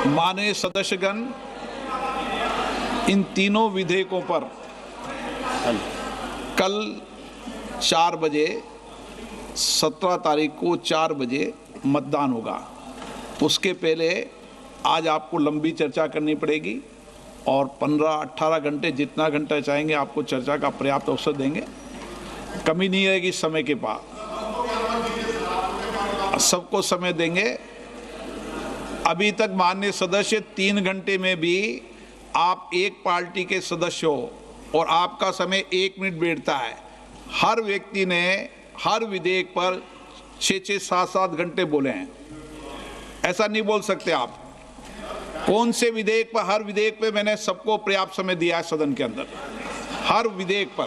माननीय सदस्यगण, इन तीनों विधेयकों पर कल 4 बजे 17 तारीख को 4 बजे मतदान होगा। उसके पहले आज आपको लंबी चर्चा करनी पड़ेगी और 15-18 घंटे, जितना घंटा चाहेंगे आपको चर्चा का पर्याप्त अवसर देंगे। कमी नहीं रहेगी समय के पास, सबको समय देंगे। अभी तक माननीय सदस्य 3 घंटे में भी आप एक पार्टी के सदस्य हो और आपका समय 1 मिनट बैठता है। हर व्यक्ति ने हर विधेयक पर 6-6, 7-7 घंटे बोले हैं। ऐसा नहीं बोल सकते आप। कौन से विधेयक पर? हर विधेयक पे मैंने सबको पर्याप्त समय दिया है सदन के अंदर। हर विधेयक पर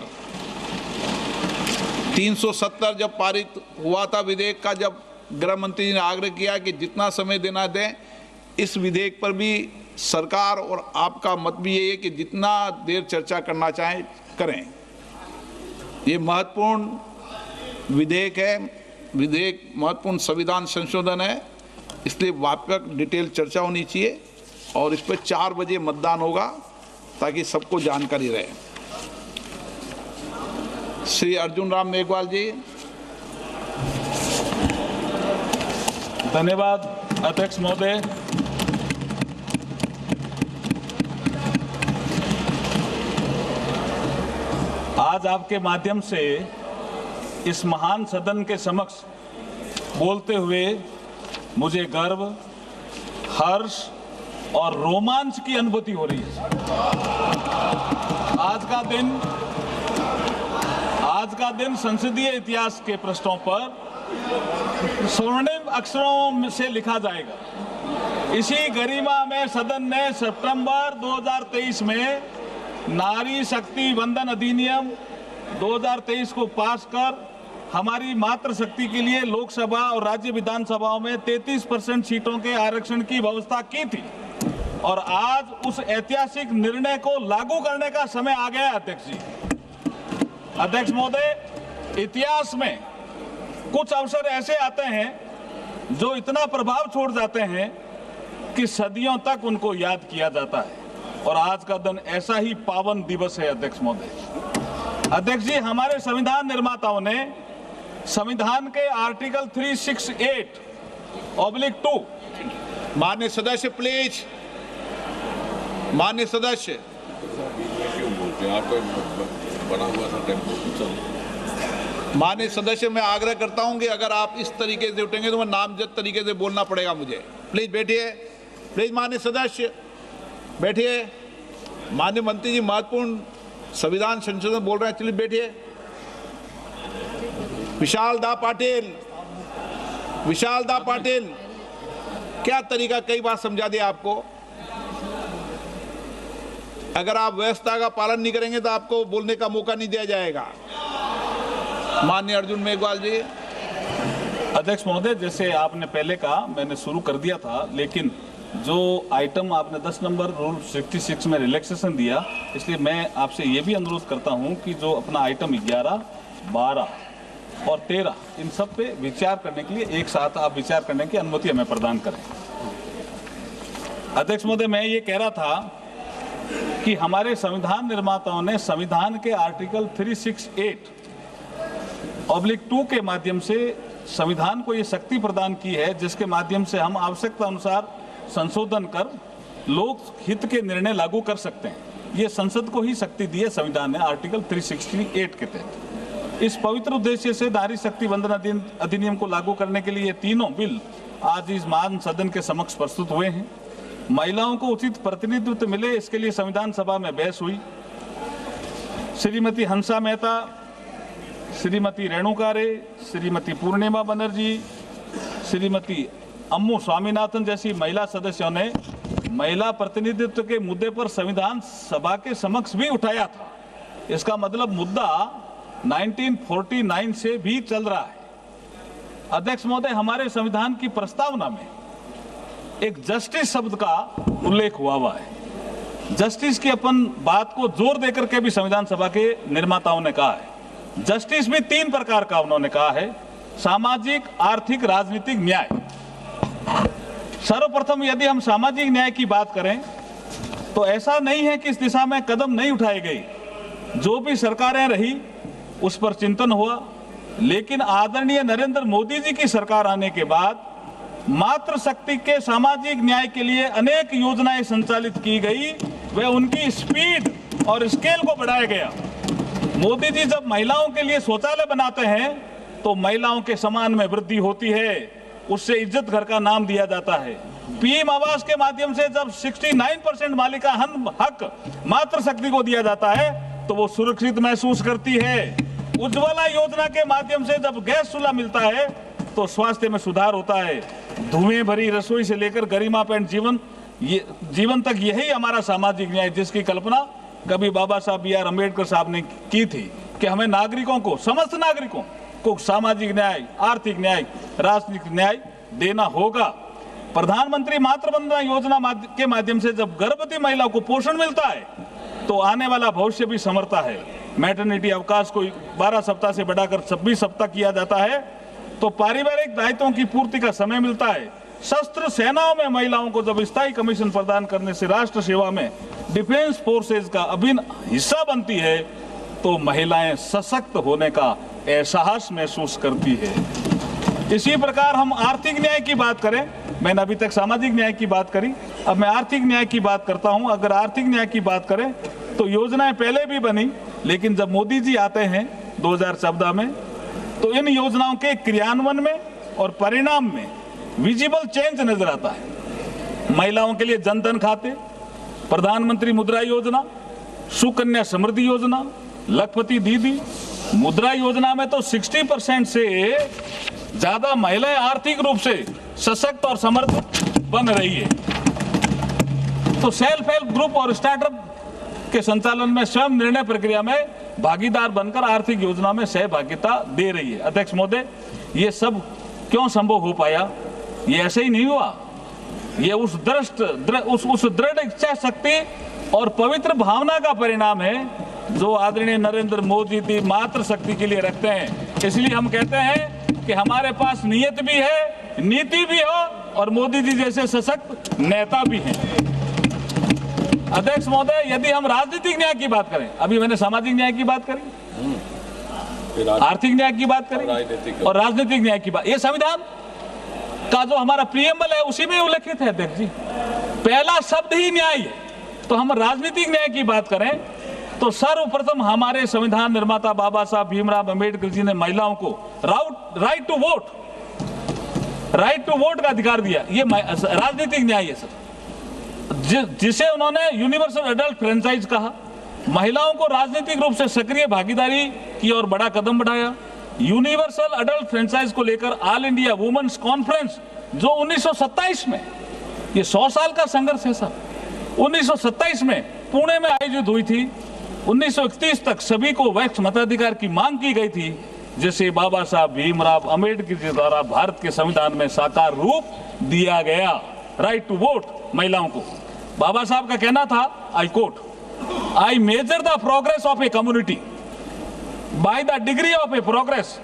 370 जब पारित हुआ था विधेयक का, जब गृह मंत्री जी ने आग्रह किया कि जितना समय देना दें, इस विधेयक पर भी सरकार और आपका मत भी यही है कि जितना देर चर्चा करना चाहें करें। ये महत्वपूर्ण विधेयक है, विधेयक महत्वपूर्ण संविधान संशोधन है, इसलिए व्यापक डिटेल चर्चा होनी चाहिए और इस पर 4 बजे मतदान होगा ताकि सबको जानकारी रहे। श्री अर्जुन राम मेघवाल जी। धन्यवाद अध्यक्ष महोदय। आज आपके माध्यम से इस महान सदन के समक्ष बोलते हुए मुझे गर्व, हर्ष और रोमांच की अनुभूति हो रही है। आज का दिन संसदीय इतिहास के पृष्ठों पर स्वर्णिम अक्षरों से लिखा जाएगा। इसी गरिमा में सदन ने सितंबर 2023 में नारी शक्ति वंदन अधिनियम 2023 को पास कर हमारी मातृशक्ति के लिए लोकसभा और राज्य विधानसभाओं में 33% सीटों के आरक्षण की व्यवस्था की थी और आज उस ऐतिहासिक निर्णय को लागू करने का समय आ गया। अध्यक्ष जी, अध्यक्ष महोदय, इतिहास में कुछ अवसर ऐसे आते हैं जो इतना प्रभाव छोड़ जाते हैं कि सदियों तक उनको याद किया जाता है और आज का दिन ऐसा ही पावन दिवस है। अध्यक्ष महोदय, अध्यक्ष जी, हमारे संविधान निर्माताओं ने संविधान के आर्टिकल 368/2 माननीय सदस्य प्लीज, माननीय सदस्य माननीय सदस्य, मैं आग्रह करता हूं कि अगर आप इस तरीके से उठेंगे तो मैं नामजद तरीके से बोलना पड़ेगा मुझे। प्लीज बैठिए, प्लीज माननीय सदस्य बैठिए। माननीय मंत्री जी महत्वपूर्ण संविधान संशोधन बोल रहे हैं, चलिए बैठिए। विशाल दा पाटिल, क्या तरीका, कई बार समझा दिया आपको। अगर आप व्यवस्था का पालन नहीं करेंगे तो आपको बोलने का मौका नहीं दिया जाएगा। माननीय अर्जुन मेघवाल जी। अध्यक्ष महोदय, जैसे आपने पहले कहा, मैंने शुरू कर दिया था, लेकिन जो आइटम आपने 10 नंबर रूल 66 में रिलैक्सेशन दिया, इसलिए मैं आपसे ये भी अनुरोध करता हूं कि जो अपना आइटम 11, 12 और 13, इन सब पे विचार करने के लिए एक साथ आप विचार करने की अनुमति हमें प्रदान करें। अध्यक्ष महोदय, मैं ये कह रहा था कि हमारे संविधान निर्माताओं ने संविधान के आर्टिकल 368/2 के माध्यम से संविधान को ये शक्ति प्रदान की है जिसके माध्यम से हम आवश्यकता अनुसार संशोधन कर लोक हित के निर्णय लागू कर सकते हैं। ये संसद को ही शक्ति दी है संविधान ने आर्टिकल 368 के तहत। इस पवित्र उद्देश्य से नारी शक्ति वंदन अधिनियम को लागू करने के लिए ये तीनों बिल आज इस महान सदन के समक्ष प्रस्तुत हुए हैं। महिलाओं को उचित प्रतिनिधित्व मिले, इसके लिए संविधान सभा में बहस हुई। श्रीमती हंसा मेहता, श्रीमती रेणुका रे, श्रीमती पूर्णिमा बनर्जी, श्रीमती अम्मू स्वामीनाथन जैसी महिला सदस्यों ने महिला प्रतिनिधित्व के मुद्दे पर संविधान सभा के समक्ष भी उठाया था। इसका मतलब मुद्दा 1949 से भी चल रहा है। अध्यक्ष महोदय, हमारे संविधान की प्रस्तावना में एक जस्टिस शब्द का उल्लेख हुआ है। जस्टिस की अपन बात को जोर देकर के भी संविधान सभा के निर्माताओं ने कहा है। जस्टिस भी 3 प्रकार का उन्होंने कहा है: सामाजिक, आर्थिक, राजनीतिक न्याय। सर्वप्रथम यदि हम सामाजिक न्याय की बात करें तो ऐसा नहीं है कि इस दिशा में कदम नहीं उठाए गए। जो भी सरकारें रही उस पर चिंतन हुआ, लेकिन आदरणीय नरेंद्र मोदी जी की सरकार आने के बाद मातृशक्ति के सामाजिक न्याय के लिए अनेक योजनाएं संचालित की गई। वे उनकी स्पीड और स्केल को बढ़ाया गया। मोदी जी जब महिलाओं के लिए शौचालय बनाते हैं तो महिलाओं के सम्मान में वृद्धि होती है, उससे इज्जत घर का नाम दिया जाता है। पीएम आवास के माध्यम से जब 69% मालिका हक मातृशक्ति को दिया जाता है तो वो सुरक्षित महसूस करती है। उज्ज्वला योजना के माध्यम से जब गैस चूल्हा मिलता है तो स्वास्थ्य में सुधार होता है। धुएं भरी रसोई से लेकर गरिमापूर्ण जीवन तक यही हमारा सामाजिक न्याय, जिसकी कल्पना कभी बाबा साहब बी आर अम्बेडकर साहब ने की थी कि हमें नागरिकों को, समस्त नागरिकों को सामाजिक न्याय, आर्थिक न्याय, राजनीतिक न्याय देना होगा। प्रधानमंत्री मातृ वंदना योजना के माध्यम से जब गर्भवती महिला को पोषण मिलता है तो आने वाला भविष्य भी संवरता है। मैटरनिटी अवकाश को 12 सप्ताह से बढ़ाकर 26 सप्ताह किया जाता है तो पारिवारिक दायित्वों की पूर्ति का समय मिलता है। शस्त्र सेनाओं में महिलाओं को जब स्थायी कमीशन प्रदान करने से राष्ट्र सेवा में डिफेंस फोर्सेज का अभिन्न हिस्सा बनती है तो महिलाएं सशक्त होने का एहसास महसूस करती है। इसी प्रकार हम आर्थिक न्याय की बात करें, मैंने अभी तक सामाजिक न्याय की बात करी, अब मैं आर्थिक न्याय की बात करता हूं। अगर आर्थिक न्याय की बात करें तो योजनाएं पहले भी बनी, लेकिन जब मोदी जी आते हैं 2014 में तो इन योजनाओं के क्रियान्वयन में और परिणाम में विजिबल चेंज नजर आता है। महिलाओं के लिए जनधन खाते, प्रधानमंत्री मुद्रा योजना, सुकन्या समृद्धि योजना, लखपति दीदी, मुद्रा योजना में तो 60% से ज्यादा महिलाएं आर्थिक रूप से सशक्त और समर्थ बन रही है। तो सेल्फ हेल्प ग्रुप और स्टार्टअप के संचालन में स्वयं निर्णय प्रक्रिया में भागीदार बनकर आर्थिक योजना में सहभागिता दे रही है। अध्यक्ष महोदय, ये सब क्यों संभव हो पाया? ये ऐसे ही नहीं हुआ। ये उस दृढ़ इच्छा शक्ति और पवित्र भावना का परिणाम है जो आदरणीय नरेंद्र मोदी जी मातृशक्ति के लिए रखते हैं। इसलिए हम कहते हैं कि हमारे पास नियत भी है, नीति भी हो और मोदी जी जैसे सशक्त नेता भी हैं। अध्यक्ष महोदय, यदि हम राजनीतिक न्याय की बात करें, अभी मैंने सामाजिक न्याय की बात करी, आर्थिक न्याय की बात करी और राजनीतिक न्याय की बात, ये संविधान का जो हमारा प्रीएम्बल है उसी में उल्लेखित है। अध्यक्ष जी, पहला शब्द ही न्याय है। तो हम राजनीतिक न्याय की बात करें तो सर्वप्रथम हमारे संविधान निर्माता बाबा साहब भीमराव अंबेडकर जी ने महिलाओं को राइट टू वोट का अधिकार दिया। ये राजनीतिक न्याय है सर, जिसे उन्होंने यूनिवर्सल एडल्ट फ्रेंचाइज कहा। महिलाओं को राजनीतिक रूप से सक्रिय भागीदारी की ओर बड़ा कदम बढ़ाया। यूनिवर्सल एडल्ट फ्रेंचाइज को लेकर ऑल इंडिया वुमेन्स कॉन्फ्रेंस जो 1927 में, ये 100 साल का संघर्ष है सर, 1927 में पुणे में आयोजित हुई थी। 1931 तक सभी को वैक्स मताधिकार की मांग की गई थी, जिसे बाबा साहब भीमराव अंबेडकर जी द्वारा भारत के संविधान में साकार रूप दिया गया। राइट टू वोट महिलाओं को। बाबा साहब का कहना था, I quote, I measure the progress of a community by the degree of A progress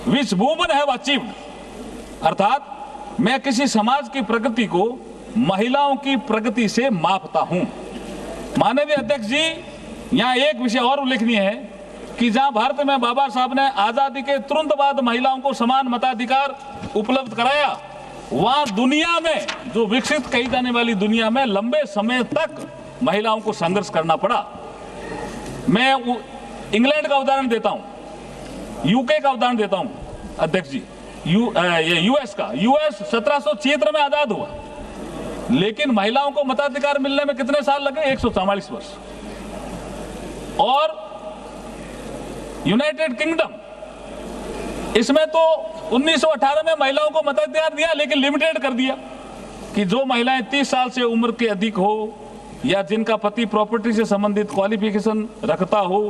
which women have achieved. अर्थात मैं किसी समाज की प्रगति को महिलाओं की प्रगति से मापता हूं। माननीय अध्यक्ष जी, यहां एक विषय और उल्लेखनीय है कि जहां भारत में बाबा साहब ने आजादी के तुरंत बाद महिलाओं को समान मताधिकार उपलब्ध कराया, वहां दुनिया में, जो विकसित कही जाने वाली दुनिया में, लंबे समय तक महिलाओं को संघर्ष करना पड़ा। मैं इंग्लैंड का उदाहरण देता हूं, यूके का उदाहरण देता हूं अध्यक्ष जी, यूएस का। यूएस 1776 में आजाद हुआ, लेकिन महिलाओं को मताधिकार मिलने में कितने साल लगे? 144 वर्ष। और यूनाइटेड किंगडम, इसमें तो 1918 में महिलाओं को मताधिकार दिया, लेकिन लिमिटेड कर दिया कि जो महिलाएं 30 साल से उम्र के अधिक हो या जिनका पति प्रॉपर्टी से संबंधित क्वालिफिकेशन रखता हो,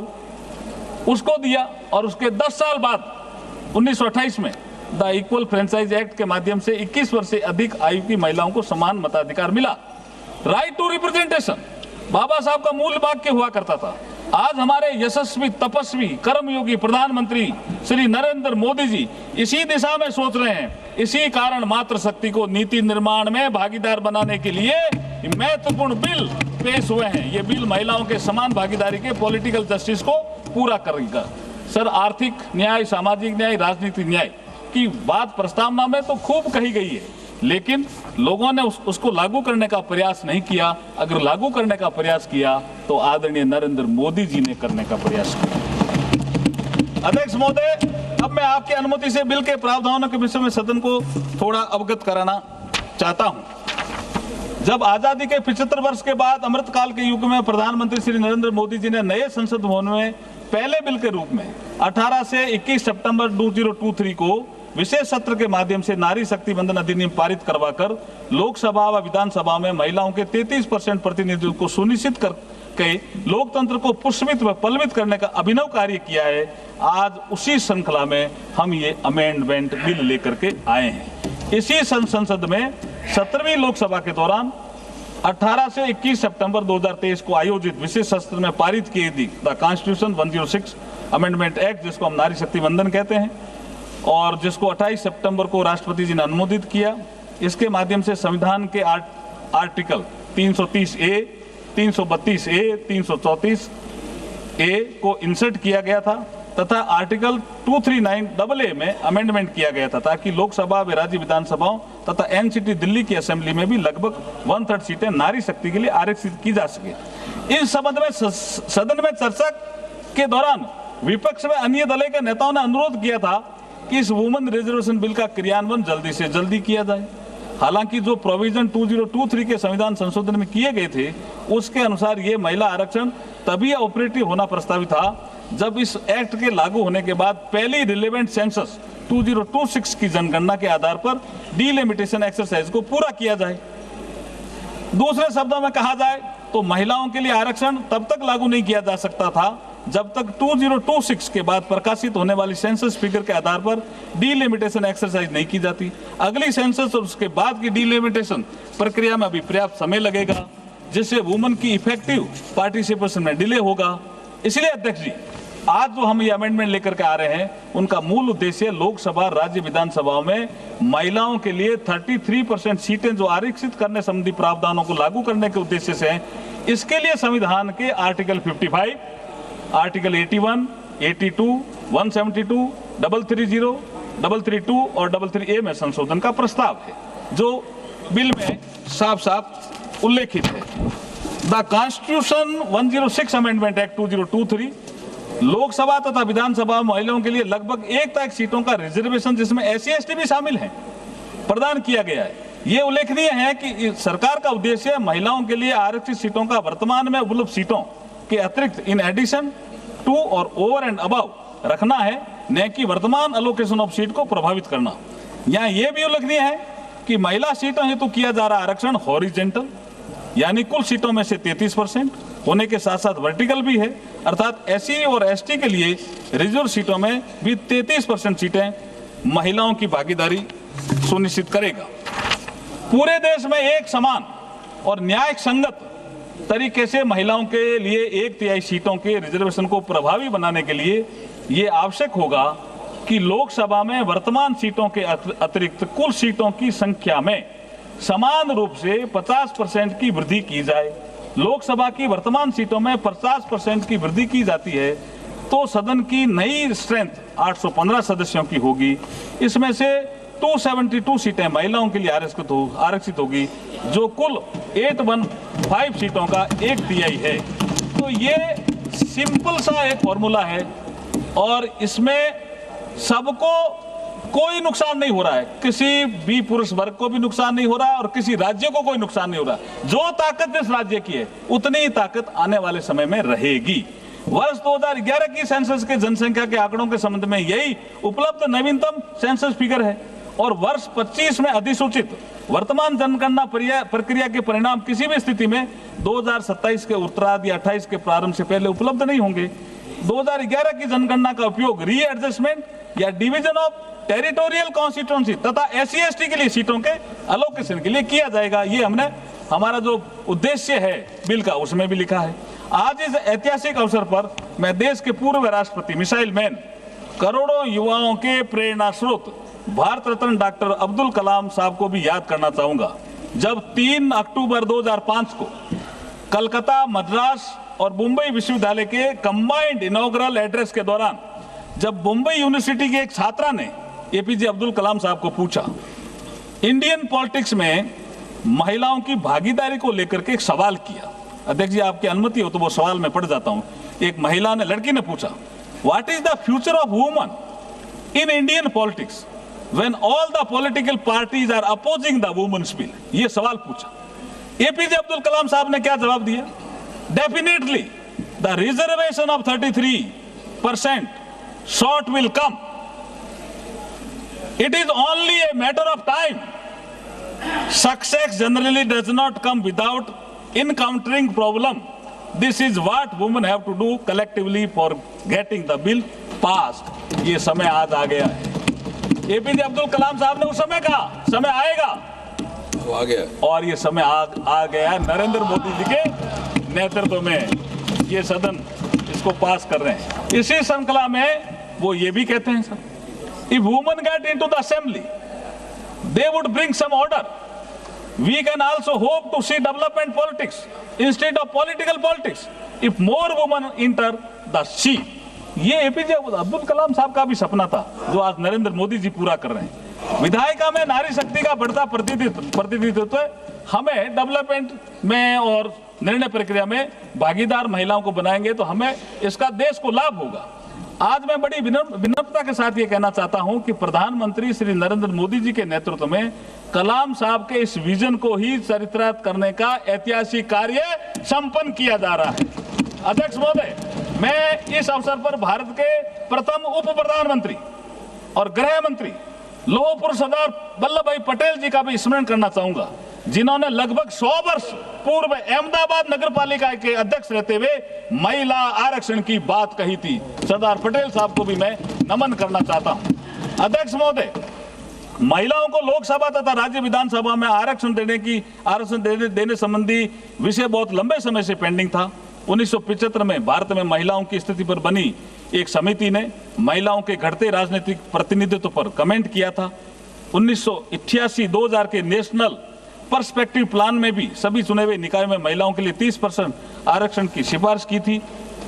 उसको दिया। और उसके 10 साल बाद 1928 में द इक्वल फ्रेंचाइज एक्ट के माध्यम से 21 वर्ष से अधिक आयु की महिलाओं को समान मताधिकार मिला। राइट टू रिप्रेजेंटेशन बाबा साहब का मूल वाक्य हुआ करता था। आज हमारे यशस्वी, तपस्वी, कर्मयोगी प्रधानमंत्री श्री नरेंद्र मोदी जी इसी दिशा में सोच रहे हैं इसी कारण मातृशक्ति को नीति निर्माण में भागीदार बनाने के लिए महत्वपूर्ण बिल पेश हुए हैं। ये बिल महिलाओं के समान भागीदारी के पॉलिटिकल जस्टिस को पूरा करेगा। सर, आर्थिक न्याय, सामाजिक न्याय, राजनीतिक न्याय की बात प्रस्तावना में तो खूब कही गई है, लेकिन लोगों ने उसको लागू करने का प्रयास नहीं किया। अगर लागू करने का प्रयास किया तो आदरणीय नरेंद्र मोदी जी ने करने का प्रयास किया। अध्यक्ष महोदय, अब मैं आपकी अनुमति से बिल के प्रावधानों के विषय में सदन को थोड़ा अवगत कराना चाहता हूं। जब आजादी के 75 वर्ष के बाद अमृतकाल के युग में प्रधानमंत्री श्री नरेंद्र मोदी जी ने नए संसद भवन में पहले बिल के रूप में 18 से 21 सितंबर 2023 को विशेष सत्र के माध्यम से नारी शक्ति वंदन अधिनियम पारित करवाकर लोकसभा व विधानसभा में महिलाओं के 33% प्रतिनिधित्व को सुनिश्चित करके लोकतंत्र को पुष्पित व पल्लवित करने का अभिनव कार्य किया है। आज उसी श्रृंखला में हम ये अमेंडमेंट बिल लेकर के आए हैं। इसी संसद में 17वीं लोकसभा के दौरान 18 से 21 सितंबर 2023 को आयोजित विशेष सत्र में पारित की गई द कॉन्स्टिट्यूशन 106 अमेंडमेंट एक्ट, जिसको हम नारी शक्ति वंदन कहते हैं, और जिसको 28 सितंबर को राष्ट्रपति जी ने अनुमोदित किया। इसके माध्यम से संविधान के आर्टिकल 330A, 332A, 334A को इंसर्ट किया गया था तथा आर्टिकल 239AA में अमेंडमेंट किया गया था, ताकि लोकसभा व राज्य विधानसभाओं तथा एनसीटी दिल्ली की असेंबली में भी लगभग 1/3 सीटें नारी शक्ति के लिए आरक्षित की जा सके। इस संबंध में सदन में चर्चा के दौरान विपक्ष में अन्य दलों के नेताओं ने अनुरोध किया था कि इस वुमेन रिजर्वेशन बिल का क्रियान्वयन जल्दी से जल्दी किया जाए। हालांकि जो प्रोविजन 2023 के संविधान संशोधन में किए गए थे, उसके अनुसार ये महिला आरक्षण तभी ऑपरेटिव होना प्रस्तावित था जब इस एक्ट के लागू होने के बाद पहली रिलेवेंट सेंसस 2026 की जनगणना के आधार पर डिलिमिटेशन एक्सरसाइज को पूरा किया जाए। दूसरे शब्दों में कहा जाए तो महिलाओं के लिए आरक्षण तब तक लागू नहीं किया जा सकता था जब तक 2026 के बाद प्रकाशित होने वाली सेंसस फिगर के आधार पर डिलिमिटेशन एक्सरसाइज नहीं की जाती। अगली सेंसस और उसके बाद की डिलिमिटेशन प्रक्रिया में अभी पर्याप्त समय लगेगा, जिससे वुमेन की इफेक्टिव पार्टिसिपेशन में डिले होगा। इसलिए अध्यक्ष जी, आज जो हम ये अमेंडमेंट लेकर के आ रहे हैं, उनका मूल उद्देश्य लोकसभा, राज्य विधानसभाओं में महिलाओं के लिए 33% सीटें जो आरक्षित करने संबंधी प्रावधानों को लागू करने के उद्देश्य से हैं। इसके लिए संविधान के आर्टिकल 55, आर्टिकल 81, 82, 172, 330, 332 और 333A में संशोधन का प्रस्ताव है, जो बिल में साफ साफ उल्लेखित है। The constitution 106 amendment act 2023 Lok Sabha तथा विधानसभा महिलाओं के लिए लगभग 1 सीटों का रिजर्वेशन, जिसमें SC/ST भी शामिल हैं, प्रदान किया गया है। ये उल्लेखनीय है कि सरकार का उद्देश्य महिलाओं के लिए आरक्षित सीटों का वर्तमान में उपलब्ध सीटों के अतिरिक्त इन एडिशन टू और ओवर एंड अबव रखना है, न कि वर्तमान अलोकेशन ऑफ सीट को प्रभावित करना। यहाँ यह भी उल्लेखनीय है कि महिला सीटों हेतु किया जा रहा आरक्षण हॉरिजेंटल यानी कुल सीटों में से 33% होने के साथ साथ वर्टिकल भी है, अर्थात SC और ST के लिए रिजर्व सीटों में भी 33% सीटें महिलाओं की भागीदारी सुनिश्चित करेगा। पूरे देश में एक समान और न्याय संगत तरीके से महिलाओं के लिए 1/3 सीटों के रिजर्वेशन को प्रभावी बनाने के लिए ये आवश्यक होगा कि लोकसभा में वर्तमान सीटों के अतिरिक्त कुल सीटों की संख्या में समान रूप से 50% की वृद्धि की जाए। लोकसभा की वर्तमान सीटों में 50% की वृद्धि की जाती है तो सदन की नई स्ट्रेंथ 815 सदस्यों की होगी। इसमें से 272 सीटें महिलाओं के लिए आरक्षित होगी, जो कुल 815 सीटों का 1/3 है। तो ये सिंपल सा एक फॉर्मूला है और इसमें सबको कोई नुकसान नहीं हो रहा है, किसी भी पुरुष वर्ग को भी नुकसान नहीं हो रहा है और किसी राज्य को कोई नुकसान नहीं हो रहा। जो ताकत जिस राज्य की है उतनी ही ताकत आने वाले समय में रहेगी। वर्ष 2011 की सेंसस के जनसंख्या के आंकड़ों के संबंध में यही उपलब्ध नवीनतम सेंसस फिगर है और वर्ष 25 में अधिसूचित वर्तमान जनगणना प्रक्रिया के परिणाम किसी भी स्थिति में 2027 के उत्तरार्ध या 28 के प्रारंभ से पहले उपलब्ध नहीं होंगे। 2011 की जनगणना का उपयोग रीएडजस्टमेंट या डिवीजन ऑफ टेरिटोरियल कॉन्स्टिट्यूएंसी तथा SC/ST के लिए सीटों के अलोकेशन के लिए किया जाएगा। ये हमने हमारा जो उद्देश्य है बिल का उसमें भी लिखा है। आज इस ऐतिहासिक अवसर पर मैं देश के पूर्व राष्ट्रपति मिसाइल मैन, करोड़ों युवाओं के प्रेरणा स्रोत भारत रत्न डॉक्टर अब्दुल कलाम साहब को भी याद करना चाहूंगा। जब 3 अक्टूबर 2005 को कलकत्ता, मद्रास और मुंबई विश्वविद्यालय के कंबाइंड इनॉग्रल एड्रेस के दौरान जब मुंबई यूनिवर्सिटी की एक छात्रा ने एपीजे अब्दुल कलाम साहब को पूछा, इंडियन पॉलिटिक्स में महिलाओं की भागीदारी को लेकर के एक सवाल किया। अध्यक्ष जी, आपकी अनुमति हो तो वो सवाल मैं पढ़ जाता हूं। एक महिला ने, लड़की ने पूछा, what is the future of woman in Indian politics when all the political parties are opposing the women's bill? ये सवाल पूछा। एपीजे अब्दुल कलाम साहब ने क्या जवाब दिया? Definitely the reservation of 33% short will come. It is only a matter of time. Success generally does not come without encountering problem. This is what women have to do collectively for getting the bill passed. ये समय आज आ गया है। APJ Abdul Kalam साहब ने उस समय कहा समय आएगा, आ गया, और ये समय आ गया है। नरेंद्र मोदी जी के नेतृत्व में ये सदन इसको पास कर रहे हैं। इसी श्रृंखला में वो ये भी कहते हैं, sir, if women get into the assembly, they would bring some order. We can also hope to see development politics instead of political politics if more women enter the seat. ये एपीजे अब्दुल कलाम साहब का भी सपना था जो आज नरेंद्र मोदी जी पूरा कर रहे हैं। विधायिका में नारी शक्ति का बढ़ता प्रतिनिधित्व हमें डेवलपमेंट में और निर्णय प्रक्रिया में भागीदार महिलाओं को बनाएंगे तो हमें इसका देश को लाभ होगा। आज मैं बड़ी विनम्रता के साथ ये कहना चाहता हूं कि प्रधानमंत्री श्री नरेंद्र मोदी जी के नेतृत्व में कलाम साहब के इस विजन को ही चरितार्थ करने का ऐतिहासिक कार्य संपन्न किया जा रहा है। अध्यक्ष महोदय, मैं इस अवसर पर भारत के प्रथम उप प्रधानमंत्री और गृह मंत्री लौह पुरुष सरदार वल्लभ भाई पटेल जी का भी स्मरण करना चाहूंगा, जिन्होंने लगभग 100 वर्ष पूर्व अहमदाबाद नगर पालिका के अध्यक्ष रहते हुए महिला आरक्षण की बात कही थी। सरदार पटेल साहब को भी मैं नमन करना चाहता हूं। अध्यक्ष महोदय, महिलाओं को लोकसभा तथा राज्य विधानसभा में आरक्षण देने संबंधी विषय बहुत लंबे समय से पेंडिंग था। 1975 में भारत में महिलाओं की स्थिति पर बनी एक समिति ने महिलाओं के घटते राजनीतिक प्रतिनिधित्व पर कमेंट किया था। 1988-2000 के नेशनल पर्सपेक्टिव प्लान में भी सभी चुने हुए निकाय में महिलाओं के लिए 30% आरक्षण की सिफारिश की थी।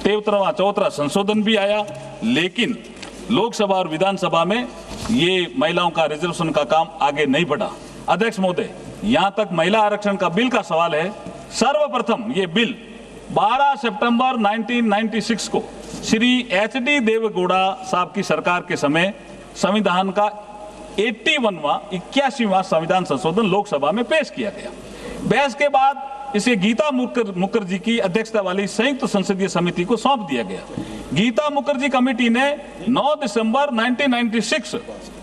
13वां संशोधन भी आया, लेकिन लोकसभा और विधानसभा में ये महिलाओं का रिजर्वेशन का काम आगे नहीं बढ़ा। अध्यक्ष महोदय, यहां तक महिला आरक्षण का बिल का सवाल है। सर्वप्रथम ये बिल 12 सितंबर 1996 को श्री HD देवेगौड़ा साहब की सरकार के समय संविधान का 81वां संविधान संशोधन लोकसभा में पेश किया गया। बहस के बाद इसे गीता मुखर्जी की अध्यक्षता वाली संयुक्त संसदीय समिति को सौंप दिया गया। गीता मुखर्जी कमेटी ने 9 दिसंबर 1996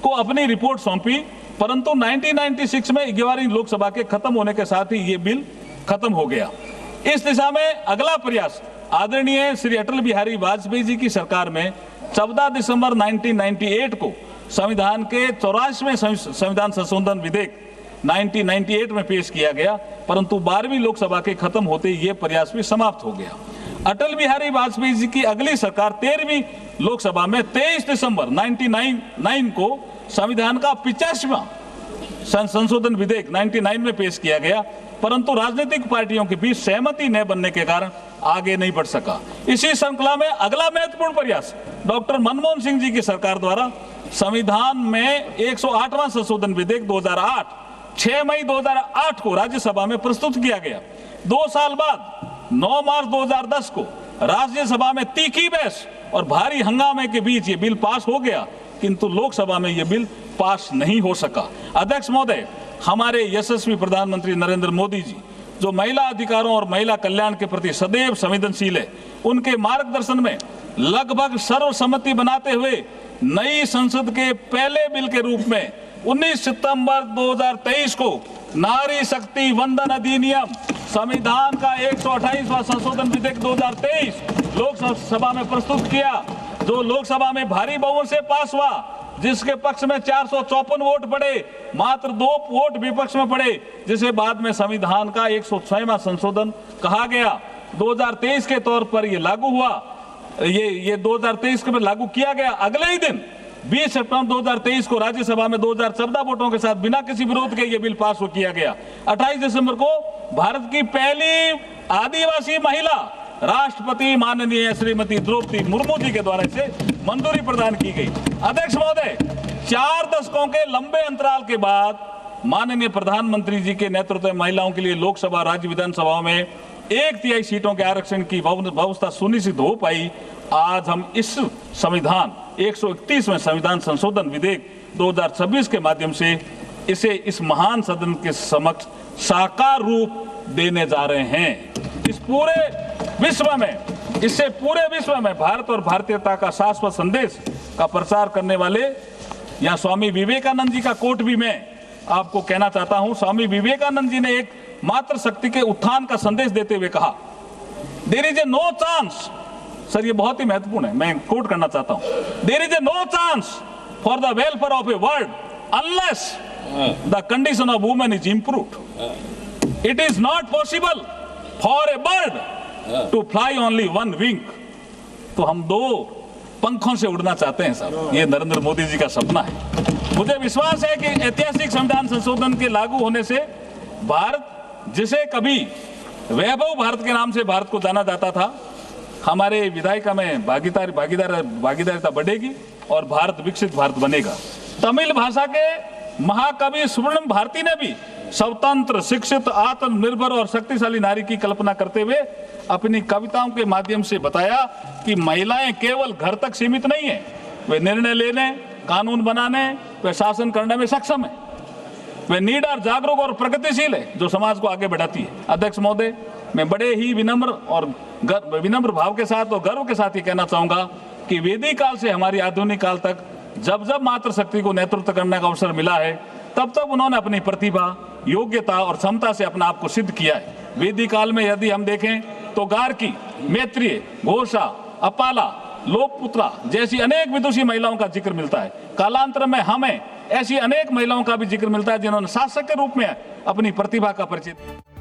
को अपनी रिपोर्ट सौंपी, परंतु 1996 में 11वीं लोकसभा के खत्म होने के साथ ही ये बिल खत्म हो गया। इस दिशा में अगला प्रयास आदरणीय श्री अटल बिहारी वाजपेयी जी की सरकार में 14 दिसंबर 1998 को संविधान के 84वें संविधान संशोधन विधेयक 1998 में पेश किया गया, परंतु 12वीं लोकसभा के खत्म होते ये प्रयास भी समाप्त हो गया। अटल बिहारी वाजपेयी जी की अगली सरकार 13वीं लोकसभा में 23 दिसंबर 1999 को संविधान का 85वां संशोधन विधेयक 99 में पेश किया गया, परंतु राजनीतिक पार्टियों के बीच सहमति न बनने के कारण आगे नहीं बढ़ सका। इसी श्रृंखला में अगला महत्वपूर्ण प्रयास डॉक्टर मनमोहन सिंह जी की सरकार द्वारा संविधान में 108वां संशोधन विधेयक 2008 6 मई 2008 को राज्यसभा में प्रस्तुत किया गया। 2 साल बाद 9 मार्च 2010 को राज्यसभा में तीखी बहस और भारी हंगामे के बीच ये बिल पास हो गया, किंतु लोकसभा में ये बिल पास नहीं हो सका। अध्यक्ष महोदय, हमारे यशस्वी प्रधानमंत्री नरेंद्र मोदी जी जो महिला अधिकारों और महिला कल्याण के प्रति सदैव संवेदनशील है, उनके मार्गदर्शन में लगभग सर्वसम्मति बनाते हुए नई संसद के पहले बिल के रूप में 19 सितंबर 2023 को नारी शक्ति वंदन अधिनियम संविधान का 128वां संशोधन विधेयक 2023 लोकसभा में प्रस्तुत किया, जो लोकसभा में भारी बहुमत से पास हुआ, जिसके पक्ष में 454 वोट पड़े, मात्र 2 वोट विपक्ष में पड़े, जिसे बाद में संविधान का 106वां संशोधन कहा गया। 2023 के तौर पर यह लागू हुआ, ये 2023 के पर लागू किया गया। अगले ही दिन 20 सितंबर 2023 को राज्यसभा में 2014 वोटों के साथ बिना किसी विरोध के ये बिल पास हो किया गया। 28 दिसंबर को भारत की पहली आदिवासी महिला राष्ट्रपति माननीय श्रीमती द्रौपदी मुर्मू जी के द्वारा इसे मंजूरी प्रदान की गई। अध्यक्ष महोदय, 4 दशकों के लंबे अंतराल के बाद माननीय प्रधानमंत्री जी के नेतृत्व में महिलाओं के लिए लोकसभा राज्य विधानसभाओं में 1/3 सीटों के आरक्षण की व्यवस्था सुनिश्चित हो पाई। आज हम इस संविधान 131वें संविधान संशोधन विधेयक 2026 के माध्यम से इसे इस महान सदन के समक्ष साकार रूप देने जा रहे हैं। इस पूरे विश्व में, इससे पूरे विश्व में भारत और भारतीयता का शाश्वत संदेश का प्रचार करने वाले यहाँ स्वामी विवेकानंद जी का कोट भी मैं आपको कहना चाहता हूं। स्वामी विवेकानंद जी ने एक मात्र शक्ति के उत्थान का संदेश देते हुए कहा, there is a no chance, sir ये बहुत ही महत्वपूर्ण है, मैं कोट करना चाहता हूं, there is a no chance for the welfare of a world unless the condition of women is improved. It is not possible for a bird to fly only one wing. तो हम 2 पंखों से उड़ना चाहते हैं साहब, ये नरेंद्र मोदी जी का सपना है। मुझे विश्वास है कि ऐतिहासिक संविधान संशोधन के लागू होने से भारत, जिसे कभी वैभव भारत के नाम से भारत को जाना जाता था, हमारे विधायिका में भागीदारिता बढ़ेगी और भारत विकसित भारत बनेगा। तमिल भाषा के महाकवि स्वर्णिम भारती ने भी स्वतंत्र, शिक्षित, आत्मनिर्भर और शक्तिशाली नारी की कल्पना करते हुए अपनी कविताओं के माध्यम से बताया कि महिलाएं केवल घर तक सीमित नहीं है, वे निर्णय लेने, कानून बनाने, वे शासन करने में सक्षम है। वे निडर, जागरूक और प्रगतिशील है जो समाज को आगे बढ़ाती है। अध्यक्ष महोदय, मैं बड़े ही विनम्र भाव के साथ और गर्व के साथ ये कहना चाहूंगा कि वैदिक काल से हमारी आधुनिक काल तक जब जब मातृशक्ति को नेतृत्व करने का अवसर मिला है, तब तब उन्होंने अपनी प्रतिभा, योग्यता और क्षमता से अपना आप को सिद्ध किया है। वैदिक काल में यदि हम देखें तो गार्गी, मैत्रेय, घोषा, अपाला, लोकपुत्रा जैसी अनेक विदुषी महिलाओं का जिक्र मिलता है। कालांतर में हमें ऐसी अनेक महिलाओं का भी जिक्र मिलता है जिन्होंने शासक के रूप में अपनी प्रतिभा का परिचय दिया।